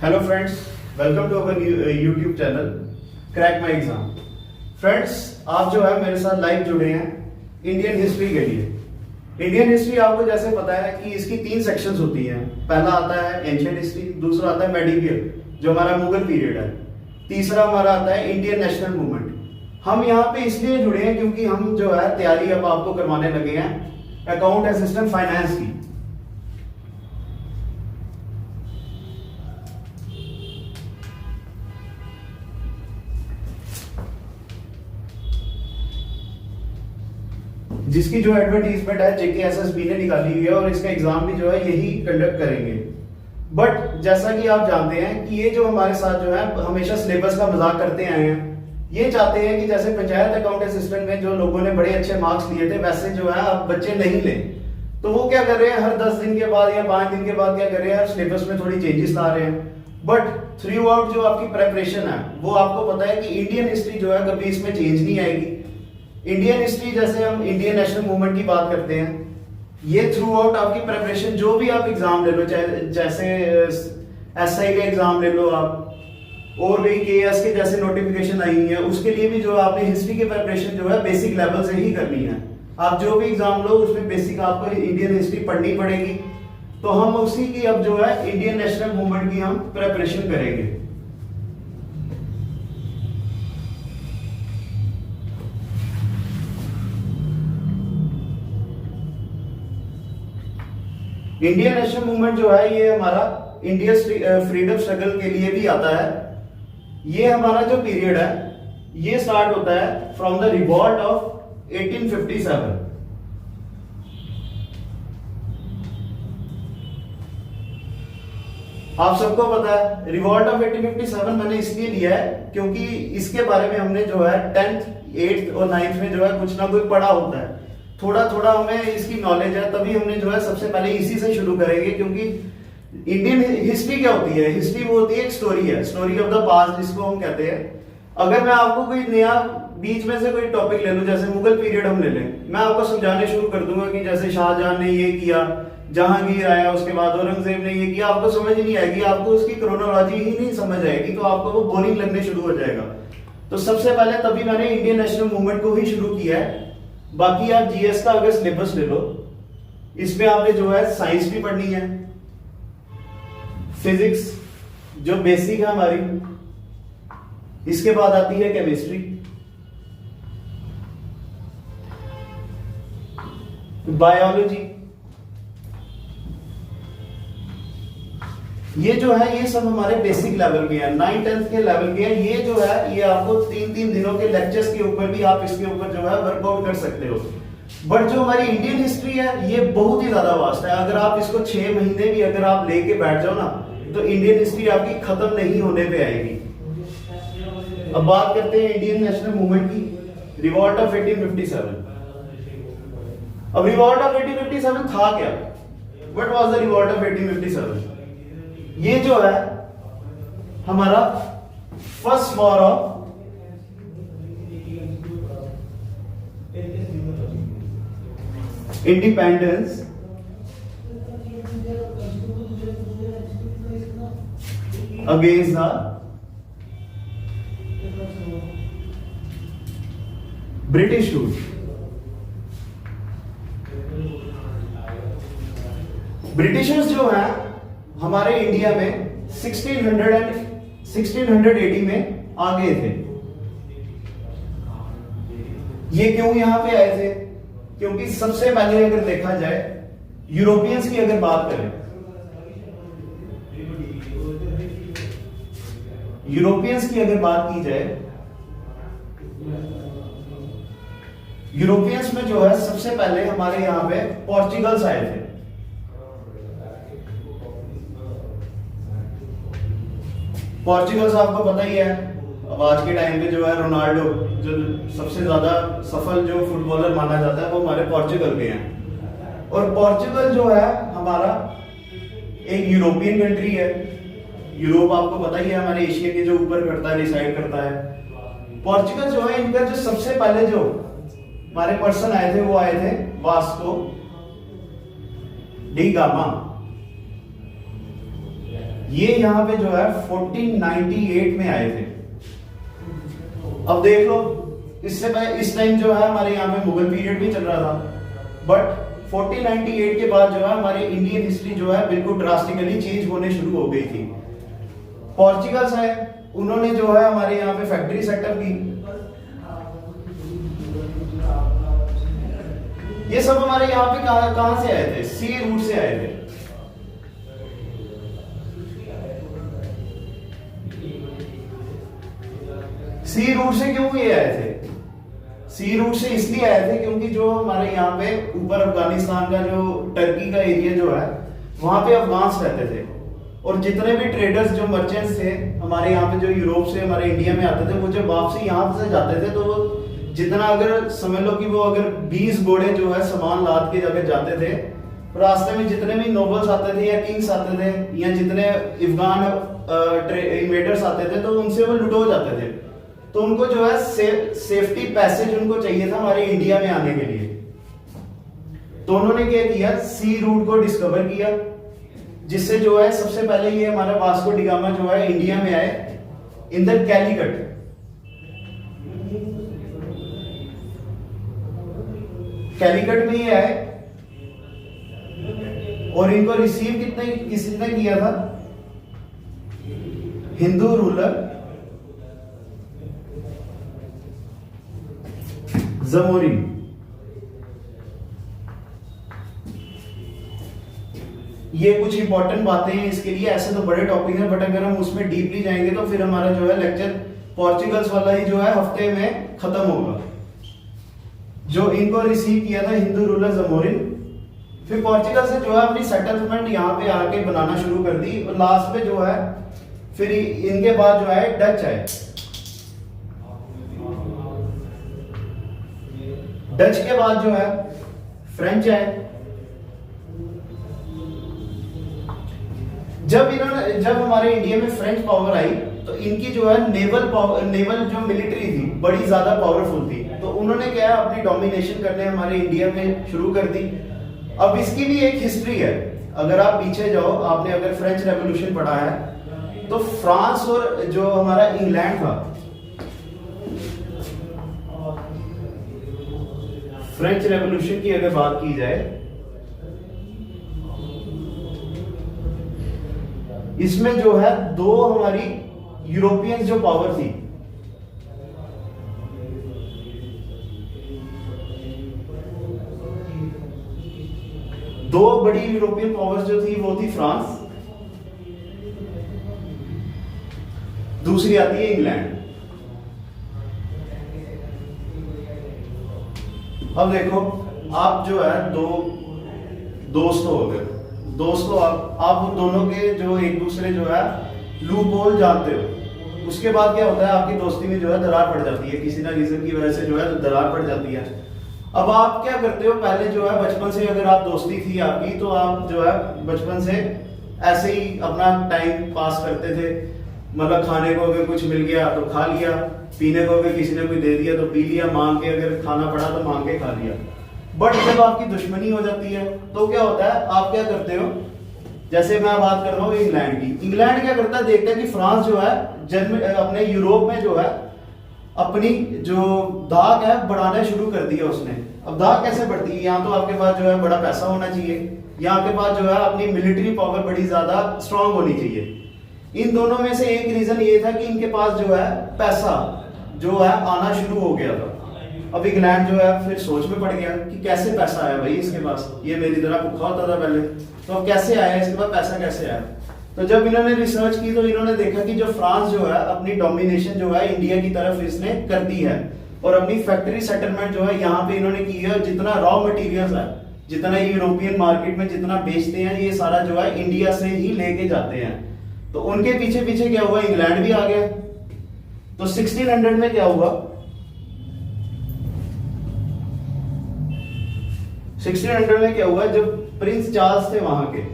Hello friends, welcome to our YouTube channel crack my exam. Friends, आप जो है मेरे साथ लाइव जुड़े हैं इंडियन हिस्ट्री के लिए। इंडियन हिस्ट्री आपको जैसे पता है कि इसकी 3 सेक्शंस होती हैं। पहला आता है एंशिएंट हिस्ट्री, दूसरा आता है मेडिवियल जो हमारा मुगल पीरियड है, तीसरा हमारा आता है इंडियन नेशनल मूवमेंट। हम यहाँ पे इसलिए जुड़े हैं क्योंकि हम जो है तैयारी अब आपको करवाने लगे हैं अकाउंट असिस्टेंट फाइनेंस की। जिसकी जो एडवर्टीजमेंट है JKSSB ने निकाली हुई है और इसका एग्जाम भी जो है यही कंडक्ट करेंगे। बट जैसा कि आप जानते हैं कि ये जो हमारे साथ जो है हमेशा सिलेबस का मजाक करते आए हैं। ये चाहते हैं कि जैसे पंचायत अकाउंट असिस्टेंट में जो लोगों ने बड़े अच्छे मार्क्स लिए थे वैसे जो है अब बच्चे नहीं लें। तो वो क्या कर रहे हैं, हर 10 दिन के बाद या 5 दिन के बाद क्या कर रहे हैं, सिलेबस में थोड़ी चेंजेस ला रहे हैं। बट थ्रू आउट जो आपकी प्रेपरेशन है वो आपको पता है कि इंडियन हिस्ट्री जो है कभी इसमें चेंज नहीं आएगी। इंडियन हिस्ट्री जैसे हम इंडियन नेशनल मूवमेंट की बात करते हैं, ये थ्रू आउट आपकी प्रेपरेशन जो भी आप एग्जाम ले लो, चाहे जैसे SI का एग्जाम ले लो आप, और भी KS के जैसे नोटिफिकेशन आई है उसके लिए भी जो आपने हिस्ट्री की प्रेपरेशन जो है बेसिक लेवल से ही करनी है। आप जो भी एग्जाम लो उसमें बेसिक आपको इंडियन हिस्ट्री पढ़नी पड़ेगी। तो हम उसी की अब जो है इंडियन नेशनल मूवमेंट की हम प्रेपरेशन करेंगे। इंडियन नेशनल मूवमेंट जो है ये हमारा इंडिया फ्रीडम स्ट्रगल के लिए भी आता है। ये हमारा जो पीरियड है ये स्टार्ट होता है फ्रॉम द रिवॉल्ट ऑफ 1857। आप सबको पता है रिवॉल्ट ऑफ 1857 मैंने इसलिए लिया है क्योंकि इसके बारे में हमने जो है 10th, 8th और 9th में जो है कुछ ना कुछ पढ़ा होता है। थोड़ा थोड़ा हमें इसकी नॉलेज है, तभी हमने जो है सबसे पहले इसी से शुरू करेंगे। क्योंकि इंडियन हिस्ट्री क्या होती है, हिस्ट्री वो होती है एक स्टोरी है, स्टोरी ऑफ द पास्ट जिसको हम कहते हैं। अगर मैं आपको कोई नया बीच में से कोई टॉपिक ले लूं, जैसे मुगल पीरियड हम ले लें, मैं आपको समझाने शुरू कर दूंगा कि जैसे शाहजहां ने ये किया, जहांगीर आया, उसके बाद औरंगजेब ने ये किया, आपको समझ नहीं आएगी, आपको उसकी क्रोनोलॉजी ही नहीं समझ आएगी, तो आपको वो बोरिंग लगने शुरू हो जाएगा। तो सबसे पहले तभी मैंने इंडियन नेशनल मूवमेंट को ही शुरू किया है। बाकी आप GS का अगर सिलेबस ले लो, इसमें आपने जो है साइंस भी पढ़नी है, फिजिक्स जो बेसिक है हमारी, इसके बाद आती है केमिस्ट्री, बायोलॉजी। ये जो है ये सब हमारे बेसिक लेवल के हैं, 9th 10th के लेवल के हैं। ये जो है ये आपको 3-3 दिनों के लेक्चर्स के ऊपर भी आप इसके ऊपर जो है वर्कआउट कर सकते हो। बट जो हमारी इंडियन हिस्ट्री है ये बहुत ही ज्यादा वास्ट है। अगर आप इसको 6 महीने भी अगर आप लेके बैठ जाओ ना तो इंडियन हिस्ट्री आपकी खत्म नहीं होने पे आएगी। अब बात करते हैं इंडियन नेशनल मूवमेंट की, रिवॉल्ट ऑफ 1857। अब रिवॉल्ट ऑफ 1857 था क्या? What was the revolt of 1857? ये जो है हमारा first war of independence against the British rule. Britishers जो है हमारे इंडिया में 1680 में आ गए थे। ये क्यों यहां पे आए थे? क्योंकि सबसे पहले अगर देखा जाए यूरोपियंस की अगर बात करें, यूरोपियंस की अगर बात की जाए, यूरोपियंस में जो है सबसे पहले हमारे यहां पे पोर्चुगल्स आए थे। पोर्चुगल्स आपको पता ही है, अब आज के टाइम पे जो है रोनाल्डो जो सबसे ज्यादा सफल जो फुटबॉलर माना जाता है वो हमारे पोर्चुगल के हैं। और पोर्चुगल जो है हमारा एक यूरोपियन कंट्री है। यूरोप आपको पता ही है हमारे एशिया के जो ऊपर करता है, डिसाइड करता है। पोर्चुगल जो है इनका जो सबसे पहले जो हमारे पर्सन आए थे वो आए थे वास्को डी गामा। ये यहाँ पे जो है 1498 में आए थे। अब देख लो, इससे पहले इस टाइम जो है हमारे यहाँ पे मुगल पीरियड भी चल रहा था, बट 1498 के बाद जो है हमारी इंडियन हिस्ट्री जो है बिल्कुल ड्रास्टिकली चेंज होने शुरू हो गई थी। पोर्चुगल्स है, उन्होंने जो है हमारे यहाँ पे फैक्ट्री सेटअप की। ये सब हमारे यहाँ पे कहां से आए थे? सी रूट से आए थे। सी रूट से क्यों ये आए थे? सी रूट से इसलिए आए थे क्योंकि जो हमारे यहाँ पे ऊपर अफगानिस्तान का जो टर्की का एरिया जो है वहां पे अफगान्स रहते थे, और जितने भी ट्रेडर्स जो मर्चेंट्स थे हमारे यहाँ पे जो यूरोप से हमारे इंडिया में आते थे, वो जब वापसी यहाँ से जाते थे तो वो जितना, अगर समझ लो कि वो अगर 20 घोड़े जो है सामान लाद के अगर जाते थे, रास्ते में जितने भी नोबल्स आते थे या किंग्स आते थे या जितने अफगान इन्वेडर्स आते थे तो उनसे वो लुटो जाते थे। तो उनको जो है सेफ्टी पैसेज उनको चाहिए था हमारे इंडिया में आने के लिए। तो उन्होंने क्या किया, सी रूट को डिस्कवर किया, जिससे जो है सबसे पहले ये हमारा वास्को डी गामा जो है इंडिया में आए इन द कैलीकट। कैलीकट में ये आए और इनको रिसीव किसने किया था? हिंदू रूलर जमोरिन। ये कुछ इंपॉर्टेंट बातें हैं इसके लिए, ऐसे तो बड़े टॉपिक हैं बट अगर हम उसमें डीपली जाएंगे तो फिर हमारा जो है लेक्चर पोर्चुगल्स वाला ही जो है हफ्ते में खत्म होगा। जो इनको रिसीव किया था हिंदू रूलर जमोरिन, फिर पोर्चुगल से जो है अपनी सेटलमेंट यहाँ पे आके बनाना शुरू कर दी, और लास्ट पे जो है फिर इनके बाद जो है डच आए। डच के बाद जो है फ्रेंच आए। जब हमारे इंडिया में फ्रेंच पावर आई तो इनकी जो है नेवल जो मिलिट्री थी बड़ी ज्यादा पावरफुल थी, तो उन्होंने क्या अपनी डोमिनेशन करने हमारे इंडिया में शुरू कर दी। अब इसकी भी एक हिस्ट्री है, अगर आप पीछे जाओ, आपने अगर फ्रेंच रेवोल्यूशन पढ़ा है तो फ्रांस और जो हमारा इंग्लैंड था, फ्रेंच रेवोल्यूशन की अगर बात की जाए, इसमें जो है दो हमारी यूरोपियन जो पावर थी, दो बड़ी यूरोपियन पावर्स जो थी वो थी फ्रांस, दूसरी आती है इंग्लैंड। अब देखो, आप जो है दो दोस्त हो गए, दोस्तों आप दोनों के जो एक दूसरे जो है लूप होल जानते हो, उसके बाद क्या होता है आपकी दोस्ती में जो है दरार पड़ जाती है, किसी ना रीजन की वजह से जो है दरार पड़ जाती है। अब आप क्या करते हो, पहले जो है बचपन से अगर आप दोस्ती थी आपकी तो आप जो है बचपन से ऐसे ही अपना टाइम पास करते थे, मतलब खाने को अगर कुछ मिल गया तो खा लिया, पीने को अगर किसी ने कोई दे दिया तो पी लिया, मांग के अगर खाना पड़ा तो मांग के खा लिया। बट जब आपकी दुश्मनी हो जाती है तो क्या होता है, आप क्या करते हो, जैसे मैं बात कर रहा हूँ इंग्लैंड की, इंग्लैंड क्या करता है, देखता है कि फ्रांस जो है अपने यूरोप में जो है अपनी जो दाग है बढ़ाना शुरू कर दिया उसने। अब दाग कैसे बढ़ती है, यहाँ तो आपके पास जो है बड़ा पैसा होना चाहिए, यहाँ के पास जो है अपनी मिलिट्री पावर बड़ी ज्यादा स्ट्रांग होनी चाहिए। इन दोनों में से एक रीजन ये था कि इनके पास जो है पैसा जो है आना शुरू हो गया था। अब इंग्लैंड जो है फिर सोच में पड़ गया कि कैसे पैसा आया भाई इसके पास, ये मेरी तरह भूखा होता था पहले, तो अब कैसे आया इसके पास पैसा कैसे आया। तो जब इन्होंने रिसर्च की तो इन्होंने देखा कि जो फ्रांस जो है अपनी डोमिनेशन जो है इंडिया की तरफ इसने कर दी है, और अपनी फैक्ट्री सेटलमेंट जो है यहाँ पे इन्होंने की है, जितना रॉ मटेरियल्स है, जितना यूरोपियन मार्केट में जितना बेचते हैं, ये सारा जो है इंडिया से ही लेके जाते हैं। तो उनके पीछे पीछे क्या हुआ, इंग्लैंड भी आ गया। तो 1600 में क्या हुआ, 1600 में क्या हुआ, जब प्रिंस चार्ल्स थे वहां के,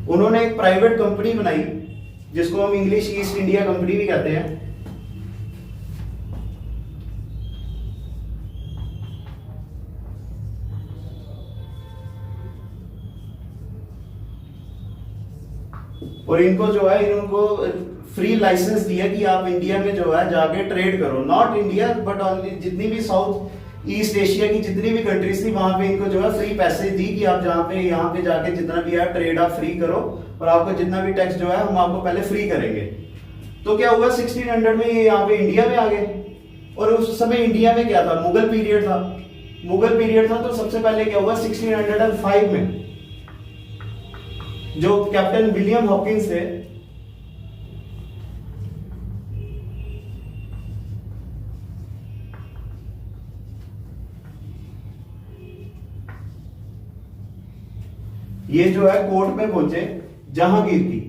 उन्होंने एक प्राइवेट कंपनी बनाई जिसको हम इंग्लिश ईस्ट इंडिया कंपनी भी कहते हैं। और इनको जो है इनको फ्री लाइसेंस दिया कि आप इंडिया में जो है जाके ट्रेड करो, नॉट इंडिया बट ऑनली जितनी भी साउथ ईस्ट एशिया की जितनी भी कंट्रीज थी वहां पे इनको जो है फ्री पैसे दी कि आप जहाँ पे यहाँ पे जाके जितना भी है ट्रेड आप फ्री करो और आपको जितना भी टैक्स जो है हम आपको पहले फ्री करेंगे। तो क्या हुआ 1600 में ये यहाँ पे इंडिया में आ गए। और उस समय इंडिया में क्या था, मुगल पीरियड था। मुगल पीरियड था तो सबसे पहले क्या हुआ 1605 में जो कैप्टन विलियम हॉकिंस थे, ये जो है कोर्ट में पहुंचे जहांगीर की।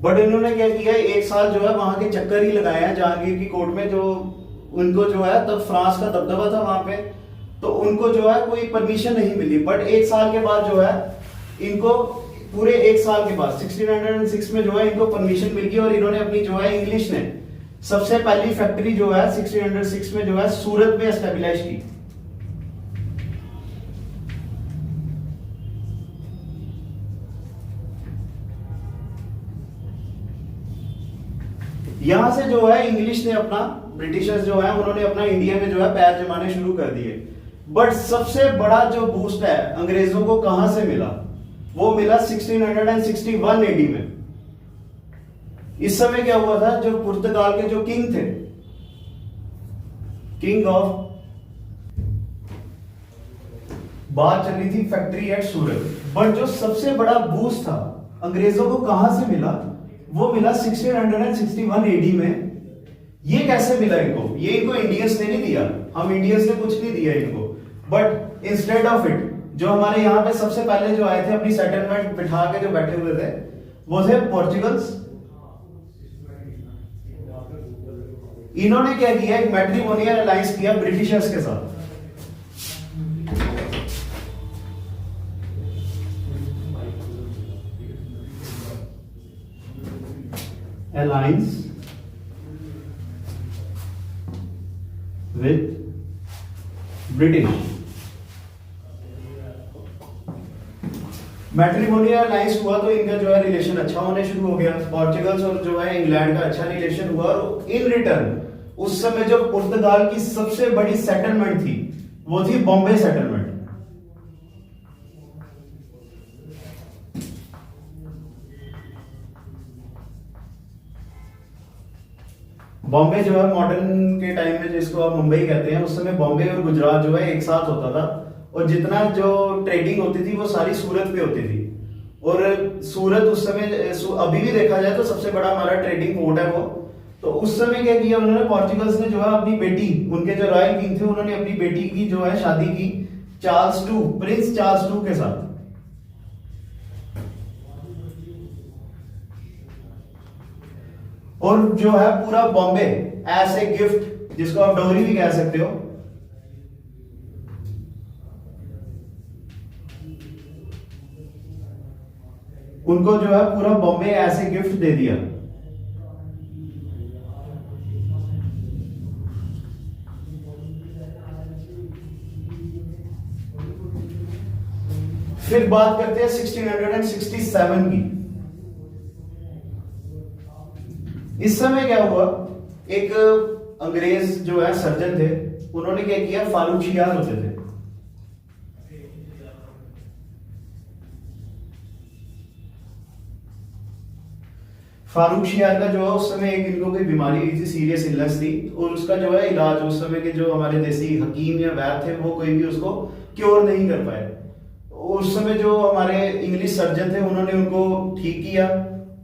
बट इन्होंने क्या किया, एक साल जो है वहां के चक्कर ही लगाए हैं जहांगीर की कोर्ट में। जो उनको जो है तब फ्रांस का दबदबा था वहां पे, तो उनको जो है कोई परमिशन नहीं मिली। बट एक साल के बाद जो है इनको पूरे एक साल के बाद 1606 में जो है इनको परमिशन मिल गई और इन्होंने अपनी जो है इंग्लिश ने सबसे पहली फैक्ट्री जो है 1606 में जो है सूरत में एस्टेब्लिश की। यहां से जो है इंग्लिश ने अपना, ब्रिटिशर्स जो है उन्होंने अपना इंडिया में जो है पैर जमाने शुरू कर दिए। बट सबसे बड़ा जो बूस्ट है अंग्रेजों को कहां से मिला, वो मिला 1661 एडी में। इस समय क्या हुआ था, जो पुर्तगाल के जो किंग थे, किंग ऑफ, बात चल रही थी फैक्ट्री एट सूरत। बट जो सबसे बड़ा बूस्ट था अंग्रेजों को कहां से मिला, वो मिला 1661 एडी में। ये कैसे मिला इनको, ये इनको इंडियंस ने नहीं दिया, हम इंडियंस ने कुछ नहीं दिया इनको। बट इंस्टेड ऑफ इट जो हमारे यहाँ पे सबसे पहले जो आए थे अपनी सेटलमेंट बिठा के जो बैठे हुए थे वो थे पोर्चुगल्स। इन्होंने क्या किया, एक मैट्रिमोनियल अलायंस किया ब्रिटिशर्स के साथ। Alliance with British. Matrimonial alliance हुआ तो इनका जो है रिलेशन अच्छा होने शुरू हो गया। पोर्चुगल्स और जो है इंग्लैंड का अच्छा रिलेशन हुआ और इन रिटर्न उस समय जो पुर्तगाल की सबसे बड़ी सेटलमेंट थी वो थी बॉम्बे सेटलमेंट। बॉम्बे जो है मॉडर्न के टाइम में जिसको आप मुंबई कहते हैं, उस समय बॉम्बे और गुजरात जो है एक साथ होता था और जितना जो ट्रेडिंग होती थी वो सारी सूरत पे होती थी। और सूरत उस समय, अभी भी देखा जाए तो सबसे बड़ा हमारा ट्रेडिंग पोर्ट है वो। तो उस समय क्या किया उन्होंने, पोर्चुगल्स ने जो है अपनी बेटी, उनके जो रॉयल किंग थे उन्होंने अपनी बेटी की जो है शादी की Charles to, Prince Charles to के साथ। और जो है पूरा बॉम्बे एज ए गिफ्ट, जिसको आप डोरी भी कह सकते हो, उनको जो है पूरा बॉम्बे एज ए गिफ्ट दे दिया। फिर बात करते हैं 1667 की। इस समय क्या हुआ, एक अंग्रेज जो है सर्जन थे, उन्होंने क्या किया, फारूकशियार होते थे। फारूकशियार का जो है उस समय एक इनको कोई बीमारी हुई थी, सीरियस इलनेस थी, और उसका जो है इलाज उस समय के जो हमारे देसी हकीम या वैद्य थे वो कोई भी उसको क्योर नहीं कर पाए। उस समय जो हमारे इंग्लिश सर्जन थे उन्होंने उनको ठीक किया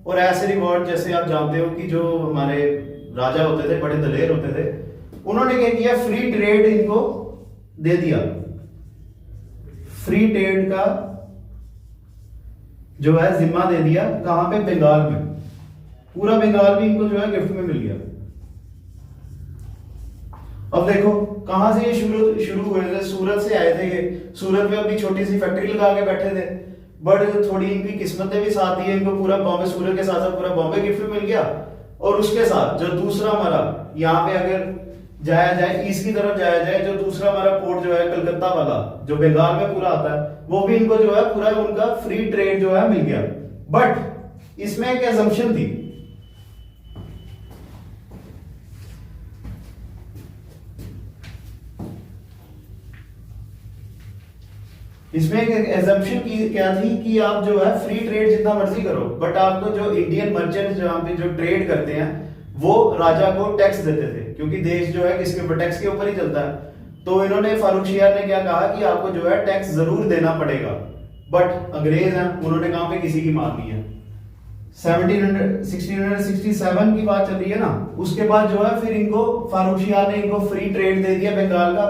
और ऐसे रिवॉर्ड, जैसे आप जानते हो कि जो हमारे राजा होते थे, बड़े दलेर होते थे, उन्होंने क्या किया, फ्री ट्रेड इनको दे दिया। फ्री ट्रेड का जो है जिम्मा दे दिया। कहां पे, बंगाल में। पूरा बंगाल भी इनको जो है गिफ्ट में मिल गया। अब देखो कहां से ये शुरू हुए थे, सूरत से आए थे ये। सूरत में अपनी छोटी सी फैक्ट्री लगा के बैठे थे, बट थोड़ी इनकी किस्मतें भी साथ दी, इनको पूरा बॉम्बे, सूरत के साथ साथ पूरा बॉम्बे गिफ्ट में मिल गया। और उसके साथ जो दूसरा हमारा यहाँ पे अगर जाया जाए, ईस्ट की तरफ जाया जाए, जो दूसरा हमारा पोर्ट जो है कलकत्ता वाला जो बंगाल में पूरा आता है, वो भी इनको जो है पूरा उनका फ्री ट्रेड जो है मिल गया। बट इसमें एक एजम्पशन थी, इसमें एक एजम्पशन की क्या थी कि आप जो है फ्री ट्रेड जितना मर्जी करो, बट आपको जो इंडियन मर्चेंट जहां पे जो ट्रेड करते हैं वो राजा को टैक्स देते थे, क्योंकि देश जो है किसके ऊपर, टैक्स के ऊपर ही चलता है। तो इन्होंने फारूकशियार ने क्या कहा कि आपको जो है टैक्स जरूर देना पड़ेगा, बट अंग्रेज हैं, उन्होंने कहां पे किसी की माननी है। 1667 की बात चल रही है ना, उसके बाद जो है फिर इनको फारूकशियार ने इनको फ्री ट्रेड दे दिया बंगाल का,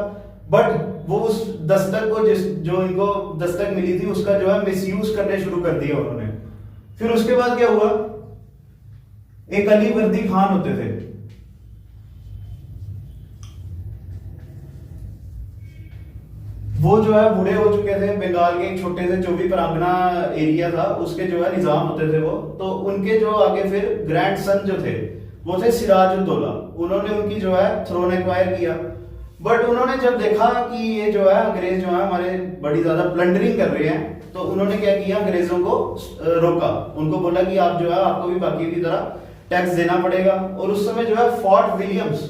बट वो उस दस्तक को जो इनको दस्तक मिली थी उसका जो है मिसयूज करने शुरू कर दिया उन्होंने। फिर उसके बाद क्या हुआ, एक अली वर्दी खान होते थे, वो जो है बूढ़े हो चुके थे, बंगाल के एक छोटे से चौबी परागना एरिया था उसके जो है निजाम होते थे वो, तो उनके जो आगे फिर ग्रैंड सन जो थे वो थे सिराजुद्दौला, उन्होंने उनकी जो है थ्रोन एक्वायर किया। बट उन्होंने जब देखा कि ये जो है अंग्रेज जो है हमारे बड़ी ज्यादा प्लंडरिंग कर रहे हैं, तो उन्होंने क्या किया, अंग्रेजों को रोका, उनको बोला कि आप जो है आपको भी बाकी की तरह टैक्स देना पड़ेगा। और उस समय जो है फोर्ट विलियम्स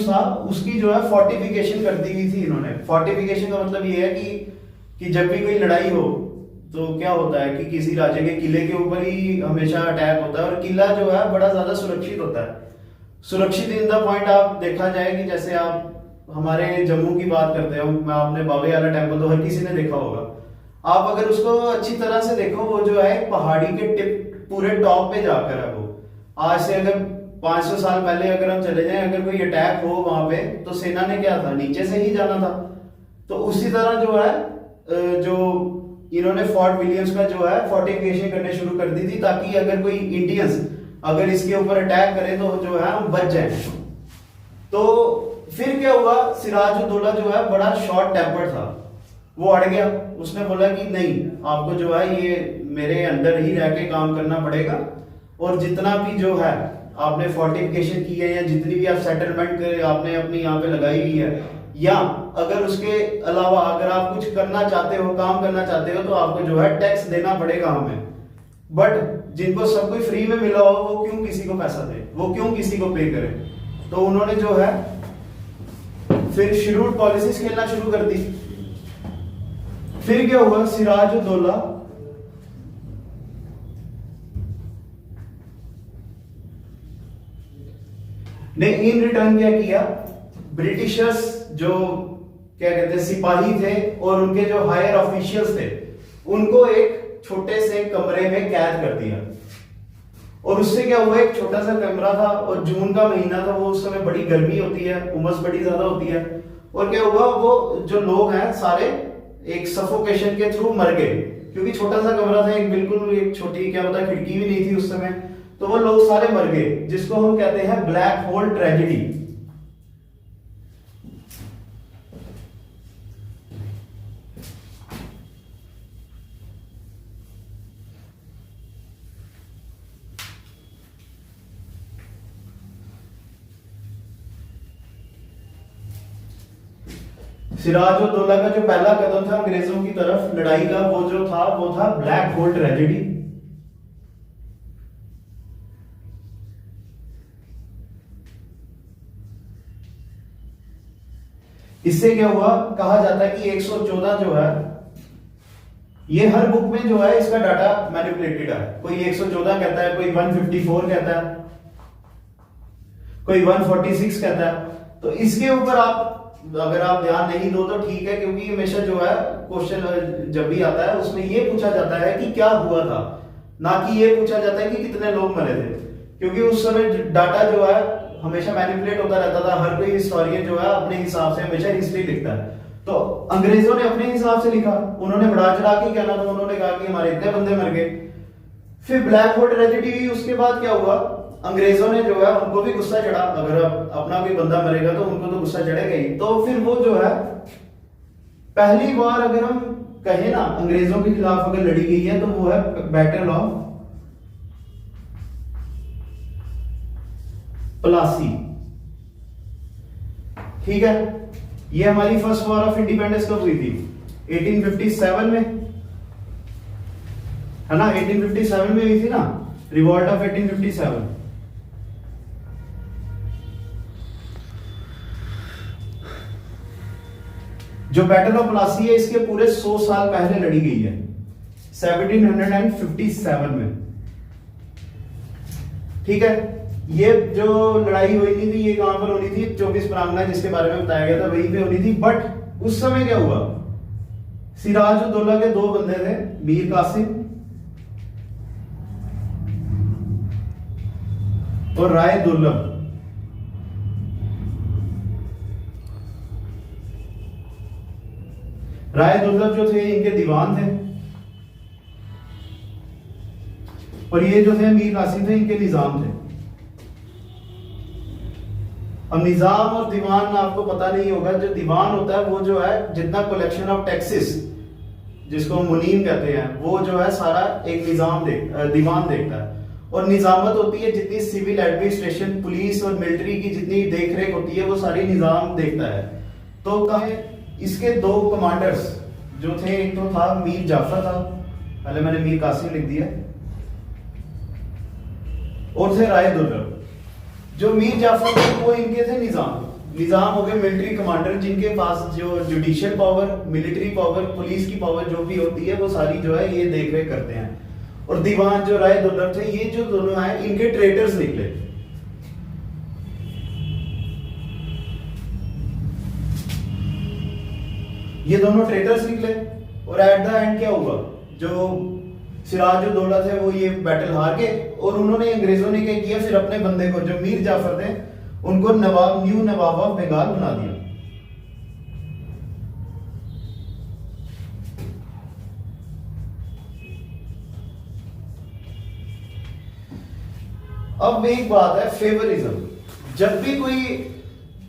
था, उसकी जो है फोर्टिफिकेशन कर दी गई थी इन्होंने। फोर्टिफिकेशन का मतलब ये है कि जब भी कोई लड़ाई हो तो क्या होता है कि किसी राज्य के किले के ऊपर ही हमेशा अटैक होता है, और किला जो है बड़ा ज्यादा सुरक्षित होता है। सुरक्षित इन द पॉइंट आप देखा जाए कि जैसे आप हमारे जम्मू की बात करते हो, मैं आपने बाबे वाला टेम्पल तो हर किसी ने देखा होगा, आप अगर उसको अच्छी तरह से देखो वो जो है पहाड़ी के टिप पूरे टॉप पे जाकर है वो। आज से अगर 500 साल पहले अगर हम चले जाएं, अगर कोई अटैक हो वहां पे, तो सेना ने क्या था, नीचे से ही जाना था। तो उसी तरह जो है जो इन्होंने फोर्ट विलियम्स का जो है फोर्टिफिकेशन करने शुरू कर दी थी, ताकि अगर कोई इंडियंस अगर इसके ऊपर अटैक करे तो जो है हम बच जाए। तो फिर क्या हुआ, सिराजुद्दौला जो है बड़ा शॉर्ट टेम्पर था, वो अड़ गया, उसने बोला कि नहीं, आपको जो है ये मेरे अंडर ही रह के काम करना पड़ेगा, और जितना भी जो है आपने फोर्टिफिकेशन की है या जितनी भी आप सेटलमेंट आपने अपनी यहाँ पे लगाई हुई है, या अगर उसके अलावा अगर आप कुछ करना चाहते हो, काम करना चाहते हो, तो आपको जो है टैक्स देना पड़ेगा हमें। बट जिनको सब कुछ फ्री में मिला हो वो क्यों किसी को पैसा दे, वो क्यों किसी को पे करे। तो उन्होंने जो है फिर शेड्यूल्ड पॉलिसीज खेलना शुरू कर दी। फिर क्या हुआ, सिराजुद्दौला ने इन रिटर्न क्या किया, ब्रिटिशर्स जो क्या कहते हैं सिपाही थे और उनके जो हायर ऑफिशियल्स थे, उनको एक छोटे से कमरे में कैद कर दिया। और उससे क्या हुआ, एक छोटा सा कमरा था और जून का महीना था, वो उस समय बड़ी गर्मी होती है, उमस बड़ी ज्यादा होती है। और क्या हुआ, वो जो लोग हैं सारे एक सफोकेशन के थ्रू मर गए, क्योंकि छोटा सा कमरा था, एक बिल्कुल एक छोटी क्या होता है खिड़की भी नहीं थी उस समय, तो वो लोग सारे मर गए, जिसको हम कहते हैं ब्लैक होल ट्रेजेडी। सिराजुद्दौला का जो पहला कदम था अंग्रेजों की तरफ लड़ाई का, वो था ब्लैक होल ट्रेजेडी। इससे क्या हुआ, कहा जाता है कि 114 जो है, ये हर बुक में जो है इसका डाटा मैनिपुलेटेड है, कोई 114 कहता है, कोई 154 कहता है, कोई 146 कहता है। तो इसके ऊपर आप अगर आप ध्यान नहीं दो तो ठीक है, क्योंकि हमेशा जो है क्वेश्चन जब भी आता है उसमें ये पूछा जाता है कि क्या हुआ था, ना कि ये पूछा जाता है कि कितने लोग मरे थे, क्योंकि उस समय डाटा जो है हमेशा मैनिपुलेट होता रहता था। हर कोई हिस्टोरियन जो है अपने हिसाब से हमेशा हिस्ट्री लिखता है, तो अंग्रेजों ने अपने हिसाब से लिखा, उन्होंने बढ़ा चढ़ा के क्या ना, तो उन्होंने कहा कि हमारे इतने बंदे मर गए। फिर ब्लैक होल ट्रेजेडी हुई, उसके बाद क्या हुआ, अंग्रेजों ने जो है उनको भी गुस्सा चढ़ा, अगर अपना कोई बंदा मरेगा तो उनको तो गुस्सा चढ़ेगा ही। तो फिर वो जो है पहली बार अगर हम कहे ना अंग्रेजों के खिलाफ अगर लड़ी गई है तो वो है बैटल ऑफ प्लासी। ठीक है, ये हमारी फर्स्ट वॉर ऑफ इंडिपेंडेंस कब हुई थी? 1857 में, है ना? 1857 में हुई थी ना, रिवॉल्ट ऑफ 1857। जो बैटल ऑफ प्लासी है इसके पूरे 100 साल पहले लड़ी गई है, 1757 में। ठीक है, ये जो लड़ाई हुई थी ये कहां पर होनी थी? 24 परगना जिसके बारे में बताया गया था वहीं पे होनी थी। बट उस समय क्या हुआ, सिराजुद्दौला के दो बंदे थे, मीर कासिम और राय दुर्लभ। राय दुर्लभ जो थे इनके दीवान थे और ये जो थे मीर कासिम थे इनके निजाम थे। अब निजाम और दीवान आपको पता नहीं होगा, जो दीवान होता है वो जो है जितना कलेक्शन ऑफ टैक्सेस जिसको मुनीम कहते हैं वो जो है सारा एक दीवान देखता है। और निजामत होती है जितनी सिविल एडमिनिस्ट्रेशन, पुलिस और मिलिट्री की जितनी देखरेख होती है वो सारी निजाम देखता है। तो कहे इसके दो कमांडर्स जो थे, एक तो था मीर जाफर था, पहले मैंने मीर कासिम लिख दिया, और थे राय दुर्लभ। जो मीर जाफर थे वो इनके थे निजाम हो गए मिलिट्री कमांडर, जिनके पास जो judicial power, military power, police की पावर जो भी होती है वो सारी जो है ये देख रेख करते हैं। और दीवान जो राय दुर्लभ थे, ये जो दोनों हैं इनके ट्रेटर्स निकले। ये दोनों ट्रेटर्स निकले और एट द एंड क्या हुआ, जो सिराजुद्दौला थे वो ये बैटल हार गए और उन्होंने, अंग्रेजों ने क्या किया, फिर अपने बंदे को जो मीर जाफर थे उनको न्यू नवाब ऑफ बंगाल बना दिया। अब एक बात है, फेवरिज्म। जब भी कोई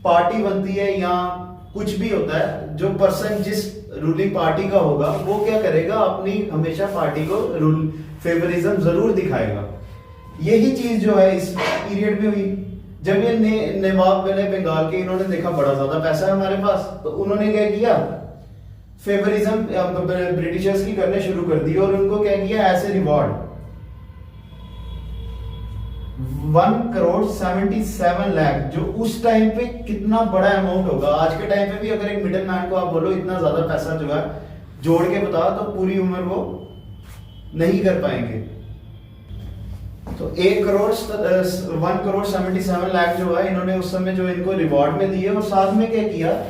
पार्टी बनती है या कुछ भी होता है, जो पर्सन जिस रूलिंग पार्टी का होगा वो क्या करेगा, अपनी हमेशा पार्टी को फेवरिज्म जरूर दिखाएगा। यही चीज जो है इस पीरियड में हुई। जब ये नवाब बने बंगाल के, इन्होंने देखा बड़ा ज्यादा पैसा है हमारे पास, तो उन्होंने क्या किया, फेवरिज्म ब्रिटिशर्स की करने शुरू कर दी और उनको क्या किया, ऐसे रिवॉर्ड 1,77 लाख, जो उस टाइम पे कितना बड़ा अमाउंट होगा। आज के टाइम पे भी अगर एक मिडिल मैन को आप बोलो इतना ज्यादा पैसा जो है जोड़ के बताओ, तो पूरी उम्र वो नहीं कर पाएंगे। तो 1,77 लाख जो है इन्होंने उस समय जो इनको रिवॉर्ड में दिए। और साथ में क्या किया,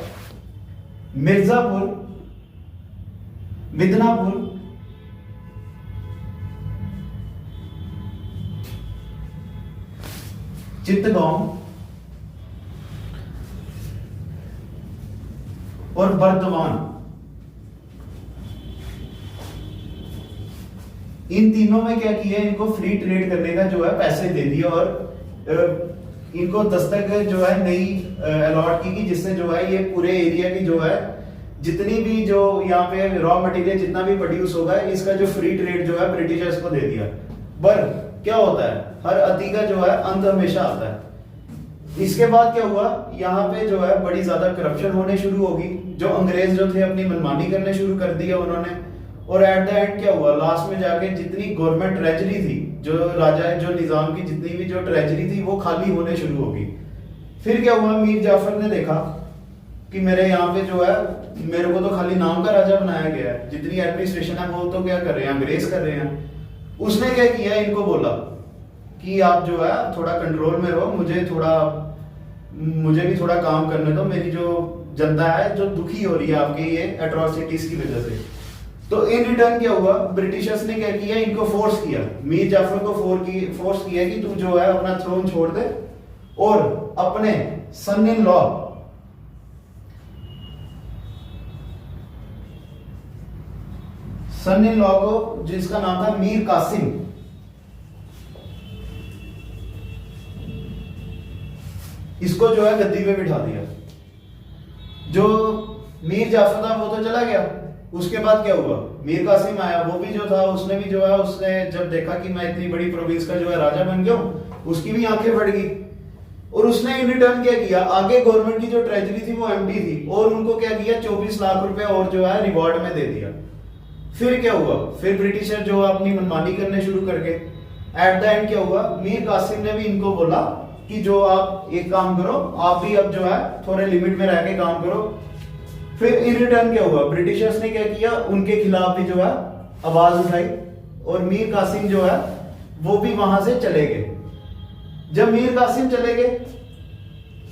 मिर्जापुर, मिदनापुर, चित्तगांव और बर्दवान, इन तीनों में क्या किया, इनको फ्री ट्रेड करने का जो है पैसे दे दिए और इनको दस्तक जो है नई अलॉट की, जिससे जो है ये पूरे एरिया की जो है जितनी भी जो यहाँ पे रॉ मटेरियल जितना भी प्रोड्यूस होगा, इसका जो फ्री ट्रेड जो है ब्रिटिशर्स को दे दिया। पर क्या होता है, हर अति का जो है अंत हमेशा आता है। इसके बाद क्या हुआ, यहाँ पे जो है बड़ी ज्यादा करप्शन होने शुरू होगी। जो अंग्रेज जो थे अपनी मनमानी करने शुरू कर दिया उन्होंने। और एट द एंड क्या हुआ, लास्ट में जाके जितनी गवर्नमेंट ट्रेजरी थी, जो राजा जो निजाम की जितनी भी जो ट्रेजरी थी वो खाली होने शुरू होगी। फिर क्या हुआ, मीर जाफर ने देखा कि मेरे यहाँ पे जो है, मेरे को तो खाली नाम का राजा बनाया गया है, जितनी एडमिनिस्ट्रेशन है वो तो क्या कर रहे हैं, अंग्रेज कर रहे हैं। उसने क्या किया, इनको बोला कि आप जो है थोड़ा कंट्रोल में रहो, मुझे भी थोड़ा काम करने दो, मेरी जो जनता है जो दुखी हो रही है आपके ये एट्रोसिटीज की वजह से। तो इन रिटर्न क्या हुआ, ब्रिटिशर्स ने क्या किया, इनको फोर्स किया, मीर जाफर को फोर्स किया कि तू जो है अपना थ्रोन छोड़ दे और अपने सन इन लॉ को, जिसका नाम था मीर कासिम, इसको जो है गद्दी पे बिठा दिया। जो मीर जाफर था वो तो चला गया, उसके बाद क्या हुआ, मीर कासिम आया, वो भी जो था उसने भी जो है, उसने जब देखा कि मैं इतनी बड़ी प्रोविंस का जो है राजा बन गया हूं, उसकी भी आंखें फट गई और उसने इन रिटर्न क्या किया, आगे गवर्नमेंट की जो ट्रेजरी थी वो एम्प्टी थी और उनको क्या किया 24 लाख रुपए और जो है रिवॉर्ड में दे दिया। फिर क्या हुआ, फिर ब्रिटिशर जो अपनी मनमानी करने शुरू कर गए। एट द एंड क्या हुआ, मीर कासिम ने भी इनको बोला कि जो आप एक काम करो, आप भी अब जो है थोड़े लिमिट में रह के काम करो। फिर इन रिटर्न क्या हुआ, ब्रिटिशर्स ने क्या किया, उनके खिलाफ भी जो है आवाज उठाई और मीर कासिम जो है वो भी वहां से चले गए। जब मीर कासिम चले गए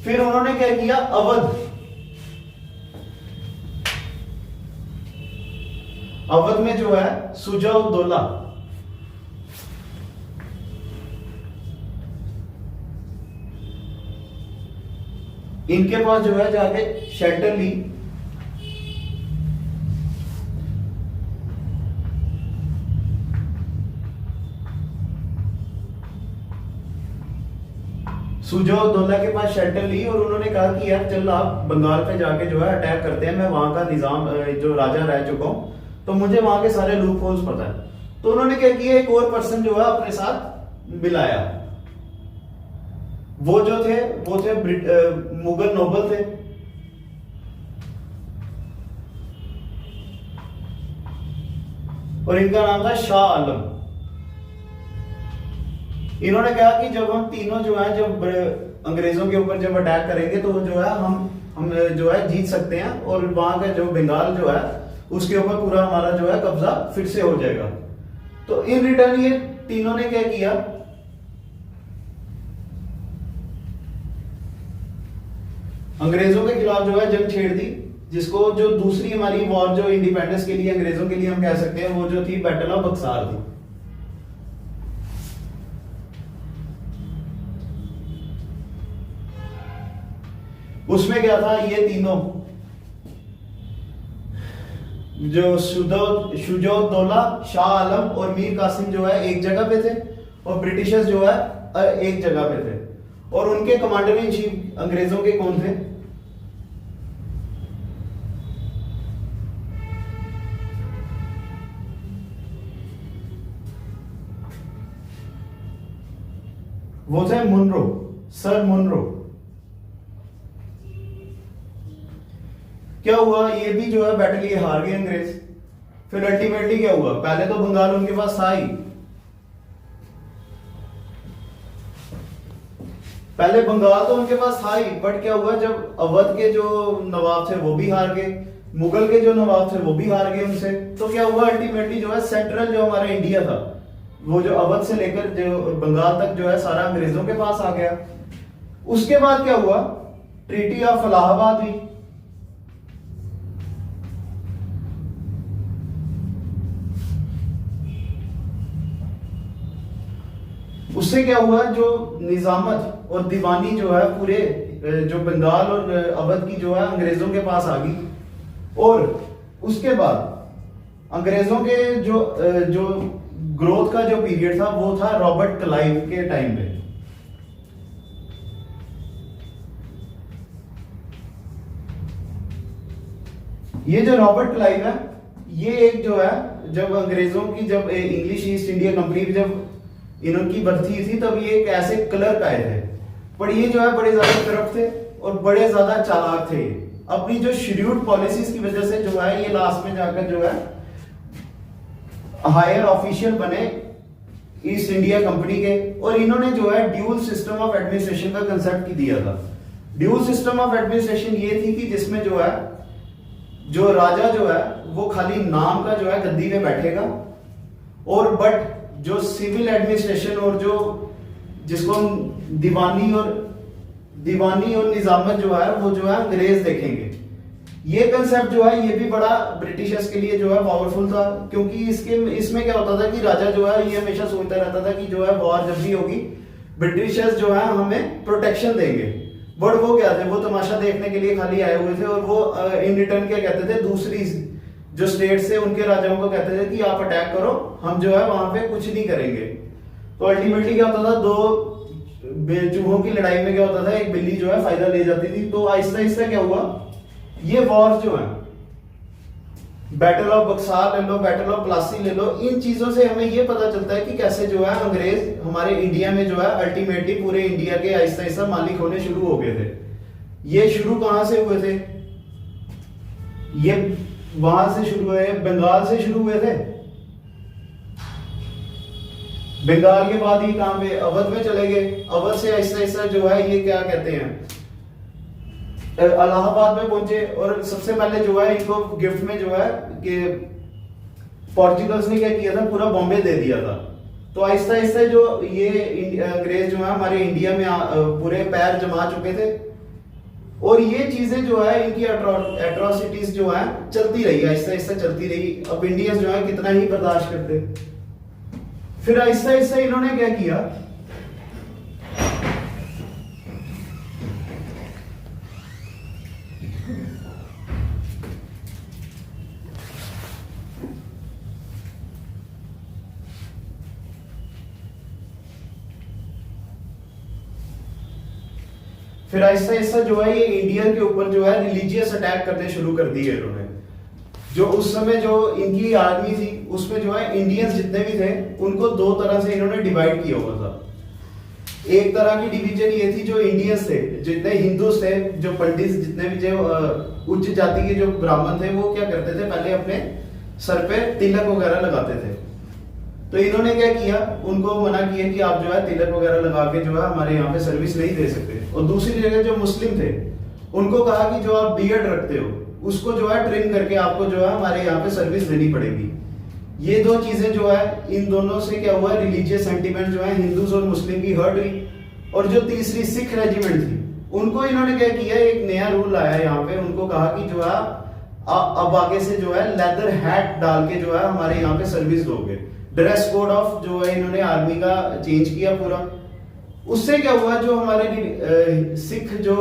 फिर उन्होंने क्या किया, अवध में जो है सुजा-उद-दौला, इनके पास जो है जाके शेल्टर ली। सुजा-उद-दौला के पास शेल्टर ली और उन्होंने कहा कि यार चल आप बंगाल पे जाके जो है अटैक करते हैं, मैं वहां का निजाम जो राजा रह चुका हूं तो मुझे वहां के सारे लूप होल्स पता है। तो उन्होंने क्या किया, एक और पर्सन जो है अपने साथ मिलाया। वो जो थे वो थे मुगल नोबल थे। और इनका नाम था शाह आलम। इन्होंने कहा कि जब हम तीनों जो है जब अंग्रेजों के ऊपर जब अटैक करेंगे तो जो है हम जो है जीत सकते हैं और वहां का जो बंगाल जो है उसके ऊपर पूरा हमारा जो है कब्जा फिर से हो जाएगा। तो इन रिटर्न ये तीनों ने क्या किया, अंग्रेजों के खिलाफ जो है जंग छेड़ दी, जिसको जो दूसरी हमारी वॉर जो इंडिपेंडेंस के लिए अंग्रेजों के लिए हम कह सकते हैं वो जो थी बैटल ऑफ बक्सार थी। उसमें क्या था, ये तीनों जो शुजा-उद-दौला, शाह आलम और मीर कासिम जो है एक जगह पे थे और ब्रिटिशर्स जो है एक जगह पे थे। और उनके कमांडर इन चीफ अंग्रेजों के कौन थे, वो थे मुनरो, सर मुनरो। क्या हुआ, ये भी जो है बैटल ये हार गए अंग्रेज। फिर अल्टीमेटली क्या हुआ, पहले तो बंगाल उनके पास था ही, पहले बंगाल तो उनके पास था ही, बट क्या हुआ जब अवध के जो नवाब थे वो भी हार गए, मुगल के जो नवाब थे वो भी हार गए उनसे। तो क्या हुआ अल्टीमेटली जो है सेंट्रल जो हमारा इंडिया था वो जो अवध से लेकर जो बंगाल तक जो है सारा अंग्रेजों के पास आ गया। उसके बाद क्या हुआ, ट्रीटी ऑफ इलाहाबाद हुई। उससे क्या हुआ, जो निजामत और दीवानी जो है पूरे जो बंगाल और अवध की जो है अंग्रेजों के पास आ गई। और उसके बाद अंग्रेजों के जो ग्रोथ का जो पीरियड था वो था रॉबर्ट क्लाइव के टाइम पे। ये जो रॉबर्ट क्लाइव है ये एक जो है जब अंग्रेजों की जब इंग्लिश ईस्ट इंडिया कंपनी जब इनकी भर्ती थी तब ये एक ऐसे क्लर्क आए थे, पर ये जो है बड़े ज्यादा करप्ट थे और बड़े ज्यादा चालाक थे। अपनी जो शेड्यूल्ड पॉलिसीज की वजह से जो है ये लास्ट में जाकर जो है हायर ऑफिशियल बने ईस्ट इंडिया कंपनी के। और इन्होंने जो है ड्यूल सिस्टम ऑफ एडमिनिस्ट्रेशन का कंसेप्ट दिया था। ड्यूल सिस्टम ऑफ एडमिनिस्ट्रेशन ये थी कि जिसमें जो है जो राजा जो है वो खाली नाम का जो है गद्दी पे बैठेगा और बट जो सिविल एडमिनिस्ट्रेशन और जो जिसको हम दीवानी और निजामत जो है वो जो है अंग्रेज देखेंगे। ये कंसेप्ट जो है ये भी बड़ा ब्रिटिशर्स के लिए जो है पावरफुल था, क्योंकि इसमें क्या होता था कि राजा जो है ये हमेशा सोचता रहता था कि जो है वॉर जब भी होगी ब्रिटिशर्स जो है हमें प्रोटेक्शन देंगे। बट वो क्या थे, वो तमाशा देखने के लिए खाली आए हुए थे और वो इन रिटर्न क्या कहते थे, दूसरी जो स्टेट से उनके राजाओं को कहते थे कि आप अटैक करो, हम जो है वहां पे कुछ नहीं करेंगे। तो अल्टीमेटली क्या होता था, दो चूहों की लड़ाई में क्या होता था, एक बिल्ली जो है फायदा ले जाती थी। तो आहिस्ता आहिस्ता क्या हुआ, ये वॉर जो है बैटल ऑफ बक्सार ले लो, बैटल ऑफ प्लासी ले लो, इन चीजों से हमें ये पता चलता है कि कैसे जो है अंग्रेज हमारे इंडिया में जो है अल्टीमेटली पूरे इंडिया के आहिस्ता आहिस्ता मालिक होने शुरू हो गए थे। ये शुरू कहां से हुए थे? ये वहां से शुरू हुए, बंगाल से शुरू हुए थे। बंगाल के बाद ही कहां पे, अवध में चले गए। अवध से आहिस्ता आहिस्ता जो है ये क्या कहते हैं, इलाहाबाद में पहुंचे। और सबसे पहले जो है इनको गिफ्ट में जो है कि पोर्चुगल्स ने क्या किया था, पूरा बॉम्बे दे दिया था। तो आहिस्ता आहिस्ता जो ये अंग्रेज जो है हमारे इंडिया में पूरे पैर जमा चुके थे। और ये चीजें जो है इनकी एट्रोसिटीज जो है चलती रही, आहिस्ता आहिस्ता चलती रही। अब इंडियंस जो है कितना ही बर्दाश्त करते। फिर आहिस्ता आहिस्ता इन्होंने क्या किया, फिर आहिस्ता आहिस्ता जो है ये इंडिया के ऊपर जो है रिलीजियस अटैक करने शुरू कर दिए इन्होंने। जो उस समय जो इनकी आर्मी थी उसमें जो है इंडियंस जितने भी थे उनको दो तरह से इन्होंने डिवाइड किया हुआ था। एक तरह की डिवीजन ये थी, जो इंडियंस थे, जितने हिंदूज थे, जो पंडित, जितने भी जो उच्च जाति के जो ब्राह्मण थे, वो क्या करते थे, पहले अपने सर पे तिलक वगैरह लगाते थे। तो इन्होंने क्या किया, उनको मना किया कि आप जो है तिलक वगैरह लगा के जो है हमारे यहाँ पे सर्विस नहीं दे सकते। और दूसरी जगह जो मुस्लिम थे उनको कहा कि जो आप बियर्ड रखते हो उसको जो है ट्रिम करके आपको जो है हमारे यहाँ पे सर्विस देनी पड़ेगी। ये दो चीजें जो है, इन दोनों से क्या हुआ, रिलीजियस सेंटिमेंट जो है हिंदूज और मुस्लिम की हर्ट हुई। और जो तीसरी सिख रेजिमेंट थी उनको इन्होंने क्या किया, एक नया रूल लाया यहाँ पे। उनको कहा कि जो है अब आगे से जो है लेदर हैट डाल के जो है हमारे यहाँ पे सर्विस दोगे। ड्रेस कोड ऑफ जो है इन्होंने आर्मी का चेंज किया पूरा। उससे क्या हुआ, जो हमारे सिख जो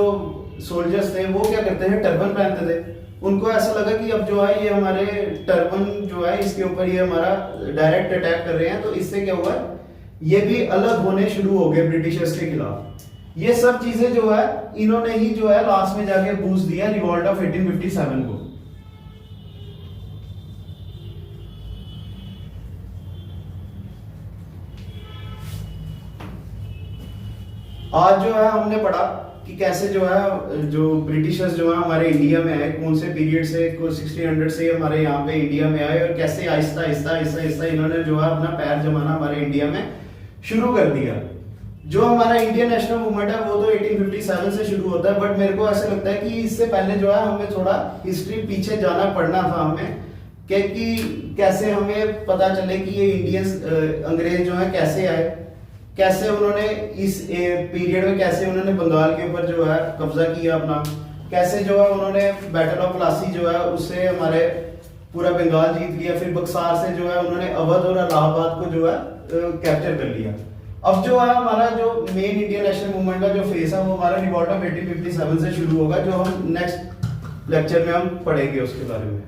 सोल्जर्स थे वो क्या करते हैं, टर्बन पहनते थे। उनको ऐसा लगा कि अब जो है ये हमारे टर्बन जो है इसके ऊपर ये हमारा डायरेक्ट अटैक कर रहे हैं। तो इससे क्या हुआ, ये भी अलग होने शुरू हो गए ब्रिटिशर्स के खिलाफ। ये सब चीजें जो है इन्होंने ही जो है लास्ट में जाके बूस्ट दिया रिवॉल्ट ऑफ 1857 को। आज जो है हमने पढ़ा कि कैसे जो है जो ब्रिटिशर्स जो है हमारे इंडिया में आए, कौन से पीरियड से, 1600 से हमारे यहाँ पे इंडिया में आए, और कैसे आहिस्ता आहिस्ता आहिस्ता आहिस्ता इन्होंने जो है अपना पैर जमाना हमारे इंडिया में शुरू कर दिया। जो हमारा इंडियन नेशनल मूवमेंट है वो तो 1857 से शुरू होता है, बट मेरे को ऐसा लगता है कि इससे पहले जो है हमें थोड़ा हिस्ट्री पीछे जाना पड़ना था हमें, क्योंकि कैसे हमें पता चले कि ये इंडियंस अंग्रेज जो है कैसे आए, कैसे उन्होंने इस पीरियड में कैसे उन्होंने बंगाल के ऊपर जो है कब्जा किया अपना, कैसे जो है उन्होंने बैटल ऑफ प्लासी जो है उससे हमारे पूरा बंगाल जीत लिया। फिर बक्सार से जो है उन्होंने अवध और इलाहाबाद को जो है कैप्चर कर लिया। अब जो है हमारा जो मेन इंडियन नेशनल मूवमेंट का जो फेस है वो हमारा रिवॉल्ट ऑफ 1857 से शुरू होगा, जो हम नेक्स्ट लेक्चर में हम पढ़ेंगे उसके बारे में।